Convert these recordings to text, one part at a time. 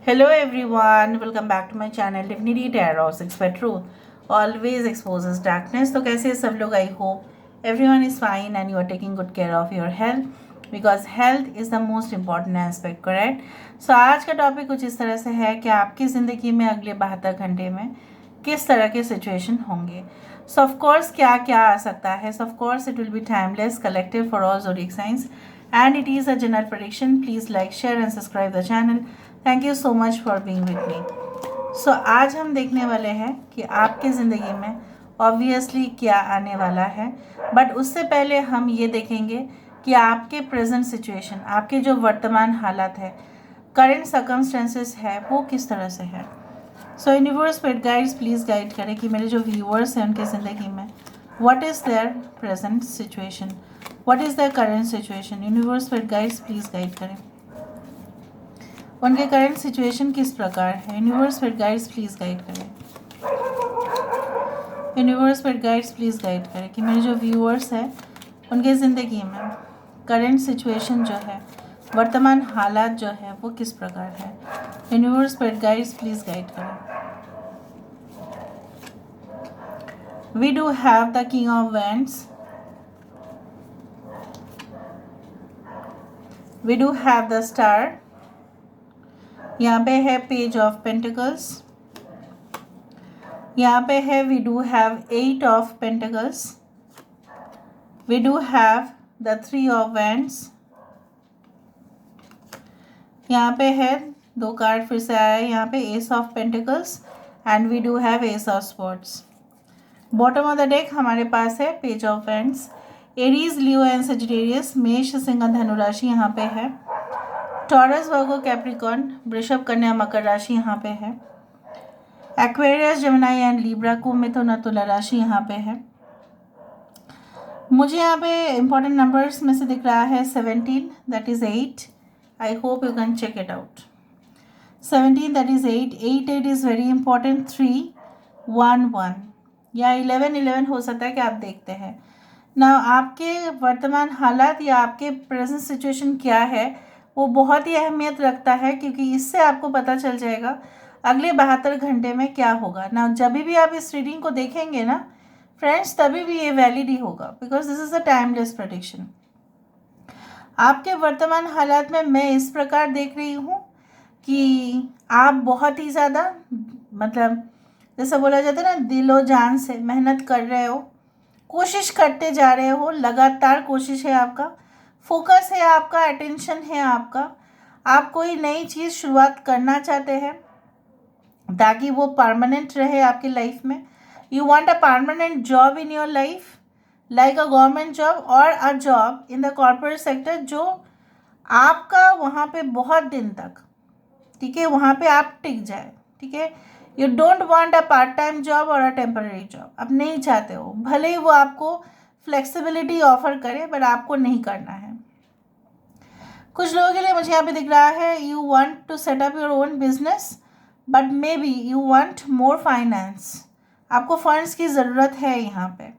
Hello everyone, welcome back to my channel Divinity Tarot 6 by Truth. Always exposes darkness. तो कैसे हैं सब लोग? I hope everyone is fine and you are taking good care of your health because health is the most important aspect, correct? So आज का topic कुछ इस तरह से है कि आपकी ज़िंदगी में अगले 72 घंटे में किस तरह के सिचुएशन होंगे. सो ऑफ कोर्स क्या क्या आ सकता है. सो of course it will be timeless, collective for all zodiac signs and it is a general prediction. Please like, share and subscribe the channel. Thank you so much for being with me. So आज हम देखने वाले हैं कि आपकी ज़िंदगी में obviously क्या आने वाला है, बट उससे पहले हम ये देखेंगे कि आपके प्रेजेंट सिचुएशन, आपके जो वर्तमान हालात है, करंट सर्कमस्टेंसेस है, वो किस तरह से है. So universe spirit guides please guide करें कि मेरे जो व्यूअर्स हैं उनकी ज़िंदगी में what is their present situation, what is their current situation. Universe spirit guides please guide करें उनके करंट सिचुएशन किस प्रकार है. Universe spirit guides please guide करें. Universe spirit guides please guide करें कि मेरे जो व्यूअर्स हैं उनके ज़िंदगी में करंट सिचुएशन जो है, वर्तमान हालात जो है, वो किस प्रकार है. Universe spirit guides please guide करें. We do have the king of wands, we do have the star, यहाँ पे है पेज ऑफ पेंटिकल्स, यहाँ पे है we do have 8 of pentacles, we do have the 3 of wands, यहाँ पे है 2 कार्ड फिर से आया है, यहाँ पे ace of pentacles and we do have ace of spots. Bottom of the deck हमारे पास है page of wands. Aries, Leo and Sagittarius, मेष, सिंह, धनु राशि यहाँ पे है. टॉरस, वर्गो, कैप्रिकॉर्न, वृषभ, कन्या, मकर राशि यहाँ पे है. एक्वेरियस, जेमिनी एंड लिब्रा, कुंभ, मिथुन, तुला राशि यहाँ पे है. मुझे यहाँ पे इंपॉर्टेंट नंबर्स में से दिख रहा है 17, that is 8. I hope you can check it out. 17 that is 8. 8 is very important. 3 1 1 या 11 11 हो सकता है कि आप देखते हैं ना. आपके वर्तमान हालात या आपके प्रेजेंट सिचुएशन क्या है वो बहुत ही अहमियत रखता है, क्योंकि इससे आपको पता चल जाएगा अगले 72 घंटे में क्या होगा ना. जब भी आप इस रीडिंग को देखेंगे ना फ्रेंड्स, तभी भी ये वैलिड ही होगा, because this is a timeless prediction. आपके वर्तमान हालात में मैं इस प्रकार देख रही हूँ कि आप बहुत ही ज़्यादा, मतलब जैसा बोला जाता है ना, दिलो जान से मेहनत कर रहे हो, कोशिश करते जा रहे हो, लगातार कोशिश है आपका, फोकस है आपका, अटेंशन है आपका. आप कोई नई चीज़ शुरुआत करना चाहते हैं ताकि वो परमानेंट रहे आपकी लाइफ में. You want a permanent job in your life, like a government job और a job in the corporate sector, जो आपका वहाँ पे बहुत दिन तक, ठीक है, वहाँ पे आप टिक जाए. ठीक है, you don't want a part time job और अ टेम्पररी जॉब. आप नहीं चाहते हो, भले ही वो आपको फ्लेक्सिबिलिटी ऑफर करे, बट आपको नहीं करना है. कुछ लोगों के लिए मुझे यहाँ पे दिख रहा है you want to set up your own business, but maybe you want more finance. आपको फंड्स की ज़रूरत है यहाँ पे.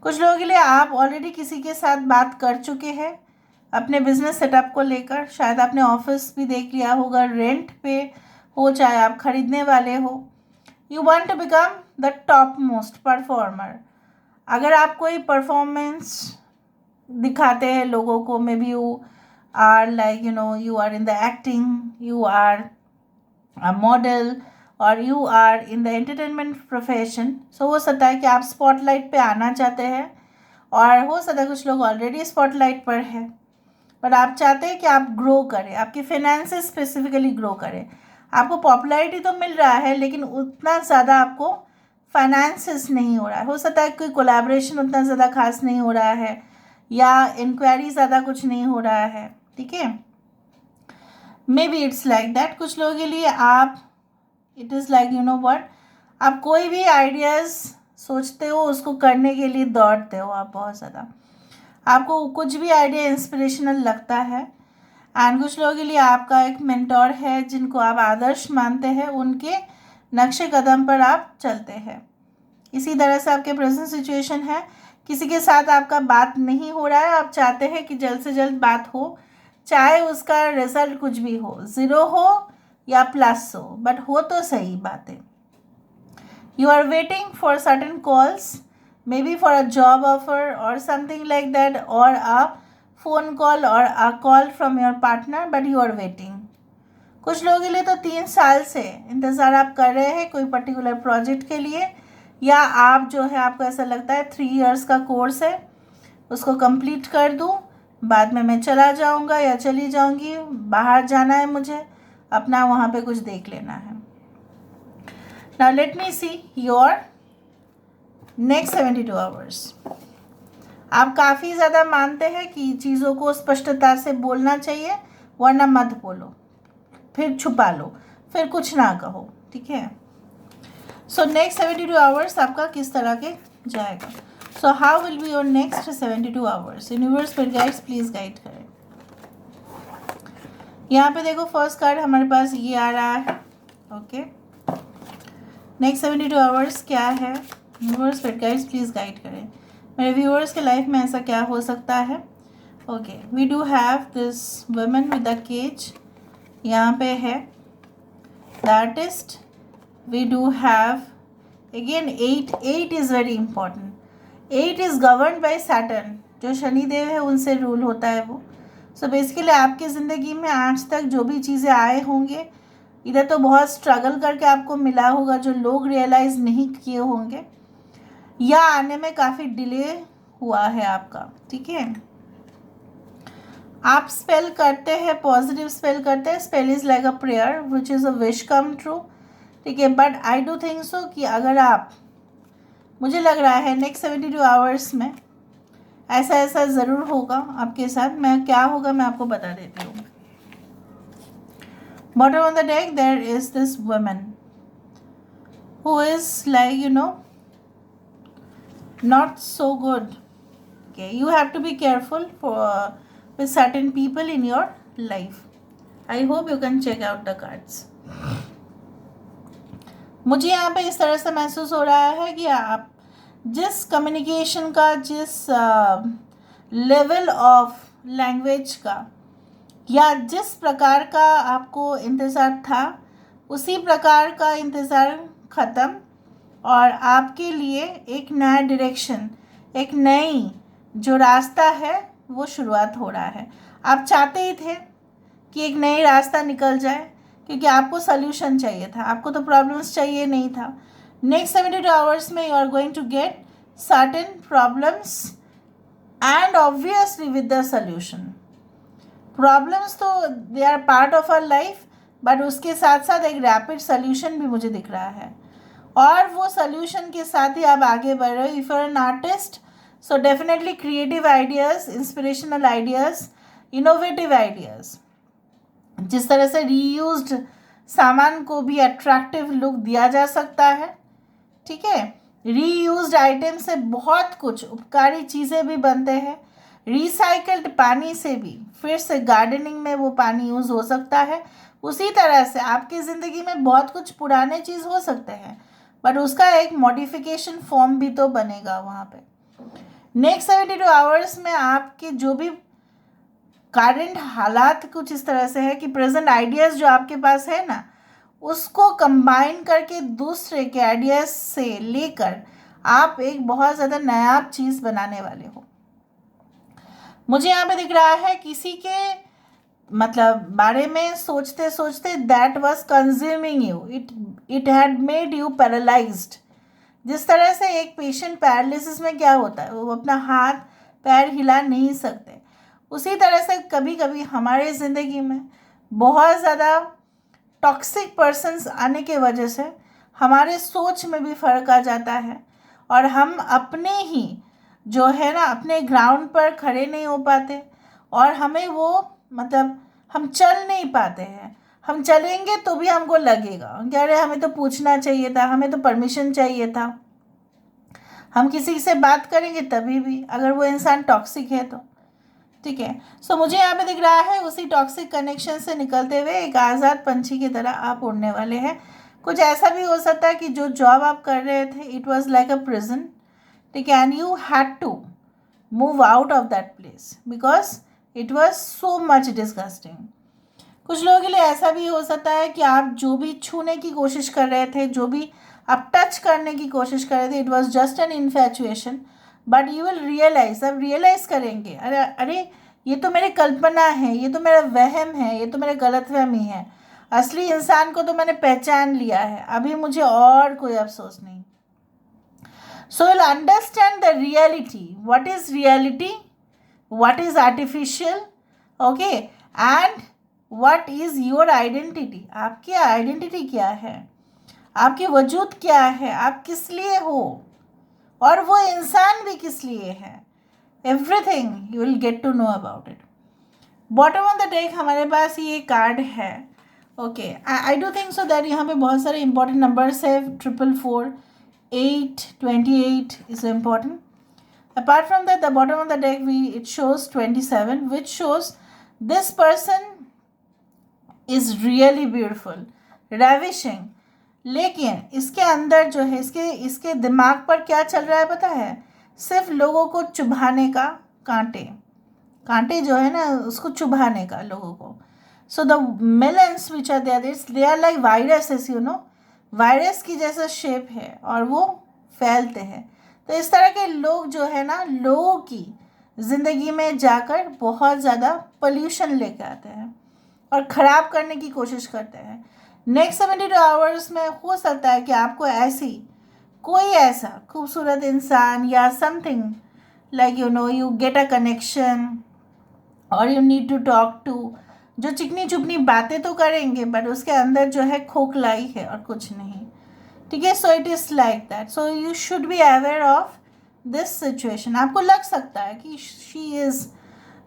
कुछ लोगों के लिए आप ऑलरेडी किसी के साथ बात कर चुके हैं अपने बिजनेस सेटअप को लेकर. शायद आपने ऑफिस भी देख लिया होगा, रेंट पे हो, चाहे आप खरीदने वाले हो. You want to become the top most performer. अगर आप कोई परफॉर्मेंस दिखाते हैं लोगों को, maybe you are like, you know, you are in the acting, you are a model or you are in the entertainment profession. So हो सकता है कि आप स्पॉटलाइट पे आना चाहते हैं, और हो सकता है कुछ लोग ऑलरेडी स्पॉटलाइट पर है, पर आप चाहते हैं कि आप ग्रो करें, आपकी फाइनेंसेस स्पेसिफिकली ग्रो करें. आपको पॉपुलैरिटी तो मिल रहा है, लेकिन उतना ज़्यादा आपको फाइनेंसेस नहीं हो रहा है. हो सकता है कोई कोलैबोरेशन उतना ज़्यादा खास नहीं हो रहा है, या इंक्वायरी ज़्यादा कुछ नहीं हो रहा है. ठीक है, may be it's like that. कुछ लोगों के लिए आप, it is like, you know what, आप कोई भी आइडियाज़ सोचते हो उसको करने के लिए दौड़ते हो आप बहुत ज़्यादा. आपको कुछ भी आइडिया इंस्पिरेशनल लगता है. एंड कुछ लोगों के लिए आपका एक मेंटोर है जिनको आप आदर्श मानते हैं, उनके नक्शे कदम पर आप चलते हैं. इसी तरह से आपके प्रेजेंट सिचुएशन है, किसी के साथ आपका बात नहीं हो रहा है, आप चाहते हैं कि जल्द से जल्द बात हो, चाहे उसका रिजल्ट कुछ भी हो, 0 हो, या प्लस हो, बट हो तो सही बात है. You are waiting for certain calls, maybe for a job offer or something like that, or a phone call or a call from your partner, but you are waiting. कुछ लोगों के लिए तो 3 साल से इंतज़ार आप कर रहे हैं कोई पर्टिकुलर प्रोजेक्ट के लिए, या आप जो है आपको ऐसा लगता है 3 इयर्स का कोर्स है, उसको कंप्लीट कर दूँ, बाद में मैं चला जाऊँगा या चली जाऊँगी, बाहर जाना है मुझे, अपना वहाँ पे कुछ देख लेना है. Now let me see your next 72 hours. आप काफ़ी ज़्यादा मानते हैं कि चीज़ों को स्पष्टता से बोलना चाहिए, वरना मत बोलो, फिर छुपा लो, फिर कुछ ना कहो, ठीक है. सो नेक्स्ट 72 आवर्स आपका किस तरह के जाएगा. So how will be your next 72 hours. Universe पर गाइड्स प्लीज़ गाइड करें. यहाँ पे देखो फर्स्ट कार्ड हमारे पास ये आ रहा है. ओके, नेक्स्ट 72 आवर्स क्या है. यूनिवर्स पर गाइड्स प्लीज़ गाइड करें. मेरे व्यूअर्स के लाइफ में ऐसा क्या हो सकता है. Okay, we do have this women with the cage, यहाँ पे है the artist. We do have again 8 is very important. 8 is govern by Saturn, जो शनिदेव है उनसे रूल होता है वो. सो बेसिकली आपकी ज़िंदगी में आज तक जो भी चीज़ें आए होंगे, इधर तो बहुत स्ट्रगल करके आपको मिला होगा जो लोग रियलाइज़ नहीं किए होंगे, या आने में काफ़ी डिले हुआ है आपका, ठीक है. आप स्पेल करते हैं, पॉजिटिव स्पेल करते हैं. Spell is like a prayer which is a wish come true, ठीक है. बट आई डू थिंक सो कि अगर आप, मुझे लग रहा है नेक्स्ट 72 आवर्स में ऐसा ज़रूर होगा आपके साथ. मैं क्या होगा मैं आपको बता देती हूँ. Bottom of the deck there is this woman who is like, you know, not so good. Okay, you have to be careful for with certain people in your life. I hope you can check out the cards. मुझे यहाँ पे इस तरह से महसूस हो रहा है कि आप जिस कम्युनिकेशन का, जिस लेवल ऑफ लैंग्वेज का, या जिस प्रकार का आपको इंतज़ार था, उसी प्रकार का इंतज़ार ख़त्म, और आपके लिए एक नया डायरेक्शन, एक नई जो रास्ता है वो शुरुआत हो रहा है. आप चाहते ही थे कि एक नई रास्ता निकल जाए, क्योंकि आपको सल्यूशन चाहिए था, आपको तो प्रॉब्लम्स चाहिए नहीं था. नेक्स्ट 72 आवर्स में you are going to get certain problems and obviously with the solution. Problems तो they are part of our life, but उसके साथ साथ एक रैपिड सल्यूशन भी मुझे दिख रहा है, और वो सल्यूशन के साथ ही आप आगे बढ़ रहे हो. If you are an artist, so definitely creative ideas, inspirational ideas, innovative ideas. जिस तरह से रीयूज्ड सामान को भी अट्रैक्टिव लुक दिया जा सकता है, ठीक है. रीयूज्ड आइटम से बहुत कुछ उपकारी चीज़ें भी बनते हैं. रिसाइकल्ड पानी से भी फिर से गार्डनिंग में वो पानी यूज़ हो सकता है. उसी तरह से आपकी ज़िंदगी में बहुत कुछ पुराने चीज़ हो सकते हैं, बट उसका एक मॉडिफिकेशन फॉर्म भी तो बनेगा वहाँ पे. नेक्स्ट 72 आवर्स में आपके जो भी करंट हालात कुछ इस तरह से है कि प्रेजेंट आइडियाज़ जो आपके पास है ना, उसको कंबाइन करके दूसरे के आइडियाज़ से लेकर आप एक बहुत ज़्यादा नायाब चीज़ बनाने वाले हो. मुझे यहाँ पे दिख रहा है किसी के मतलब बारे में सोचते सोचते that was consuming you, it had made you paralysed. जिस तरह से एक पेशेंट पैरालिसिस में क्या होता है, वो अपना हाथ पैर हिला नहीं सकते, उसी तरह से कभी कभी हमारे ज़िंदगी में बहुत ज़्यादा टॉक्सिक पर्सन्स आने के वजह से हमारे सोच में भी फ़र्क आ जाता है, और हम अपने ही जो है ना अपने ग्राउंड पर खड़े नहीं हो पाते, और हमें वो मतलब हम चल नहीं पाते हैं. हम चलेंगे तो भी हमको लगेगा कि अरे हमें तो पूछना चाहिए था, हमें तो परमिशन चाहिए था. हम किसी से बात करेंगे तभी भी अगर वो इंसान टॉक्सिक है तो, ठीक है. सो मुझे यहाँ पे दिख रहा है उसी टॉक्सिक कनेक्शन से निकलते हुए एक आज़ाद पंछी की तरह आप उड़ने वाले हैं. कुछ ऐसा भी हो सकता है कि जो जॉब आप कर रहे थे it was like a prison, ठीक है, and you had to move out of that place because it was so much disgusting. कुछ लोगों के लिए ऐसा भी हो सकता है कि आप जो भी छूने की कोशिश कर रहे थे, जो भी आप टच करने की कोशिश कर रहे थे, it was just an infatuation, but you will realise, अब रियलाइज करेंगे, अरे अरे ये तो मेरी कल्पना है, ये तो मेरा वहम है, ये तो मेरा गलतफहमी है, असली इंसान को तो मैंने पहचान लिया है, अभी मुझे और कोई अफसोस नहीं. So you'll understand the reality. What is reality? What is artificial? Okay. And what is your identity? आपकी आइडेंटिटी क्या है, आपकी वजूद क्या है, आप किस लिए हो, और वो इंसान भी किस लिए है. Everything you will get to know about it. Bottom of the deck हमारे पास ये कार्ड है. Okay, I do think so that यहाँ पे बहुत सारे इंपॉर्टेंट नंबर्स है. 444, 8, 28 is important. Apart from that, the bottom of the deck it shows 27, which shows this person is really beautiful, ravishing. लेकिन इसके अंदर जो है, इसके दिमाग पर क्या चल रहा है पता है? सिर्फ लोगों को चुभाने का, कांटे जो है ना उसको चुभाने का लोगों को. So the melons which are there, they are like viruses, you know. Virus की जैसा शेप है और वो फैलते हैं. तो इस तरह के लोग जो है ना, लोगों की ज़िंदगी में जाकर बहुत ज़्यादा पोल्यूशन लेके आते हैं और ख़राब करने की कोशिश करते हैं. नेक्स्ट 72 आवर्स में हो सकता है कि आपको कोई ऐसा खूबसूरत इंसान या something like you get a connection और you need to talk to, जो चिकनी चुपनी बातें तो करेंगे बट उसके अंदर जो है खोखलाई है और कुछ नहीं. ठीक है. So it is like that. So you should be aware of this situation. आपको लग सकता है कि she is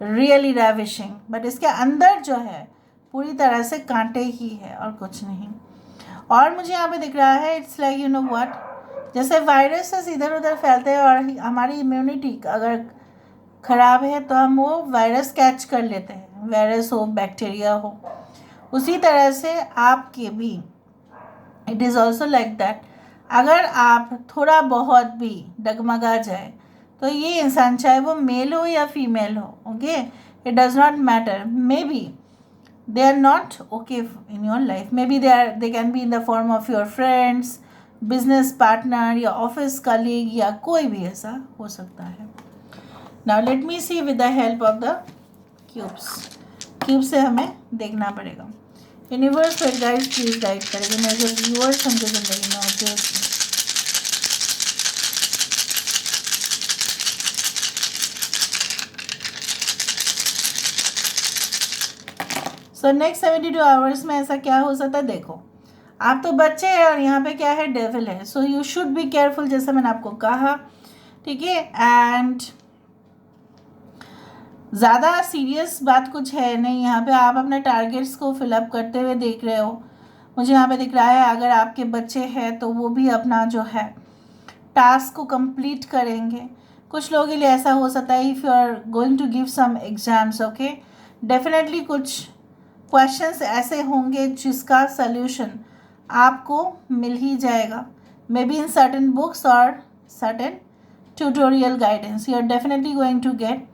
really ravishing, but इसके अंदर जो है पूरी तरह से कांटे ही है और कुछ नहीं. और मुझे यहाँ पे दिख रहा है, it's like you know what, जैसे वायरसेस इधर उधर फैलते हैं और हमारी इम्यूनिटी अगर ख़राब है तो हम वो वायरस कैच कर लेते हैं, वायरस हो बैक्टीरिया हो. उसी तरह से आपके भी it is also like that. अगर आप थोड़ा बहुत भी डगमगा जाए तो ये इंसान, चाहे वो मेल हो या फीमेल हो, okay, it does not matter. Maybe they are not okay in your life, maybe they can be in the form of your friends, business partner या ऑफिस कलीग या कोई भी ऐसा हो सकता है. Now let me see with the help of the cube से हमें देखना पड़ेगा. यूनिवर्स पर गाइड प्लीज गाइड करेंगे मैं जो व्यूअर्स उनकी ज़िंदगी में होते हैं. सो नेक्स्ट 72 आवर्स में ऐसा क्या हो सकता है? देखो, आप तो बच्चे हैं और यहाँ पे क्या है, डेविल है. So you should be careful, जैसा मैंने आपको कहा. ठीक है. एंड ज़्यादा सीरियस बात कुछ है नहीं. यहाँ पे आप अपने टारगेट्स को फिलअप करते हुए देख रहे हो. मुझे यहाँ पे दिख रहा है अगर आपके बच्चे हैं तो वो भी अपना जो है टास्क को कंप्लीट करेंगे. कुछ लोगों के लिए ऐसा हो सकता है, if you are going to give some exams, okay, definitely कुछ क्वेश्चंस ऐसे होंगे जिसका सल्यूशन आपको मिल ही जाएगा. May be in certain books और certain tutorial guidance you are definitely going to get.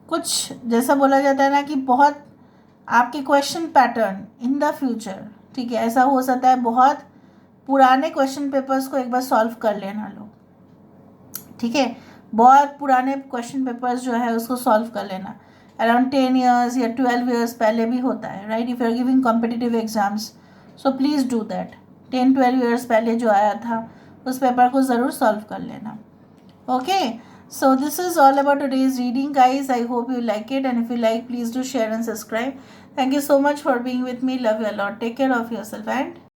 कुछ जैसा बोला जाता है ना कि बहुत आपके question pattern in the future, ठीक है, ऐसा हो सकता है बहुत पुराने क्वेश्चन पेपर्स को एक बार सॉल्व कर लेना लो. ठीक है. बहुत पुराने क्वेश्चन पेपर्स जो है उसको सॉल्व कर लेना. अराउंड 10 ईयर्स या 12 ईयर्स पहले भी होता है, right, if you are giving competitive exams. So please do that. 10-12 years पहले जो आया था उस पेपर को ज़रूर सॉल्व कर लेना. Okay. So this is all about today's reading, guys. I hope you like it, and if you like, please do share and subscribe. Thank you so much for being with me. Love you a lot. Take care of yourself and